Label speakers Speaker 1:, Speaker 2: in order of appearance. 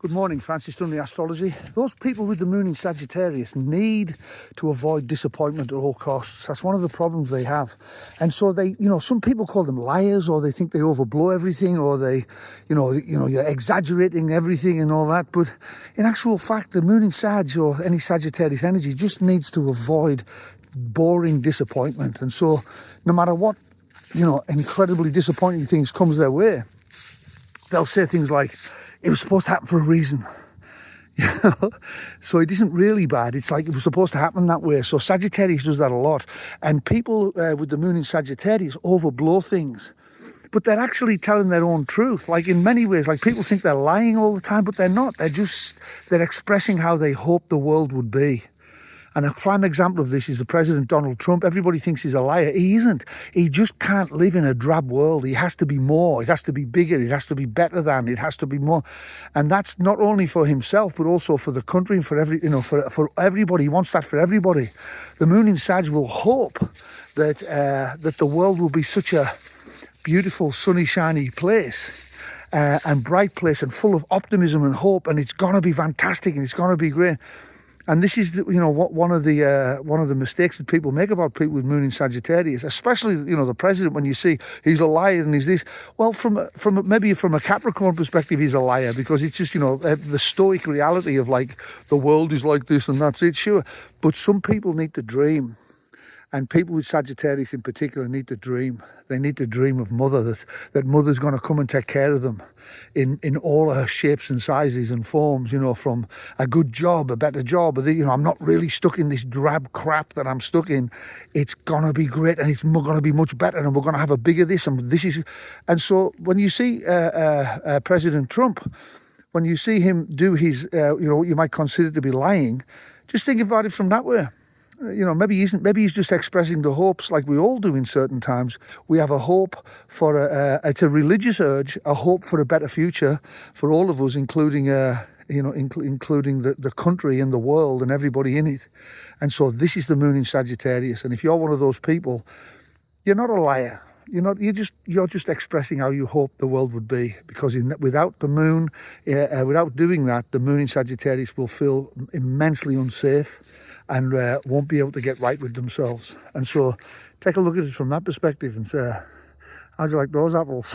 Speaker 1: Good morning, Francis Dunley, Astrology. Those people with the moon in Sagittarius need to avoid disappointment at all costs. That's one of the problems they have. And so they, some people call them liars, or they think they overblow everything, or they, you're exaggerating everything and all that. But in actual fact, the moon in Sag or any Sagittarius energy just needs to avoid boring disappointment. And so no matter what, incredibly disappointing things comes their way, they'll say things like, it was supposed to happen for a reason. So it isn't really bad. It's like it was supposed to happen that way. So Sagittarius does that a lot. And people with the moon in Sagittarius overblow things. But they're actually telling their own truth. Like in many ways, like people think they're lying all the time, but they're not. They're expressing how they hope the world would be. And a prime example of this is the President Donald Trump. Everybody thinks he's a liar. He isn't. He just can't live in a drab world. He has to be more. It has to be bigger. It has to be better than. It has to be more. And that's not only for himself, but also for the country and for for everybody. He wants that for everybody. The moon in Sag will hope that that the world will be such a beautiful, sunny, shiny place. And bright place and full of optimism and hope. And it's going to be fantastic and it's going to be great. And this is, one of the mistakes that people make about people with moon in Sagittarius, especially, the president, when you see he's a liar and he's this. Well, maybe from a Capricorn perspective, he's a liar because it's just, the stoic reality of like the world is like this and that's it, sure. But some people need to dream. And people with Sagittarius in particular need to dream. They need to dream of mother, that mother's going to come and take care of them in all her shapes and sizes and forms, from a good job, a better job. I'm not really stuck in this drab crap that I'm stuck in. It's going to be great and it's going to be much better and we're going to have a bigger this and this is. And so when you see President Trump, when you see him do his, what you might consider to be lying, just think about it from that way. Maybe he's just expressing the hopes like we all do in certain times. We have a hope for it's a religious urge, a hope for a better future for all of us, including including the country and the world and everybody in it. And so this is the moon in Sagittarius. And if you're one of those people, you're not a liar. You're just expressing how you hope the world would be, because without the moon, without doing that, the moon in Sagittarius will feel immensely unsafe and won't be able to get right with themselves. And so take a look at it from that perspective and say, how'd you like those apples?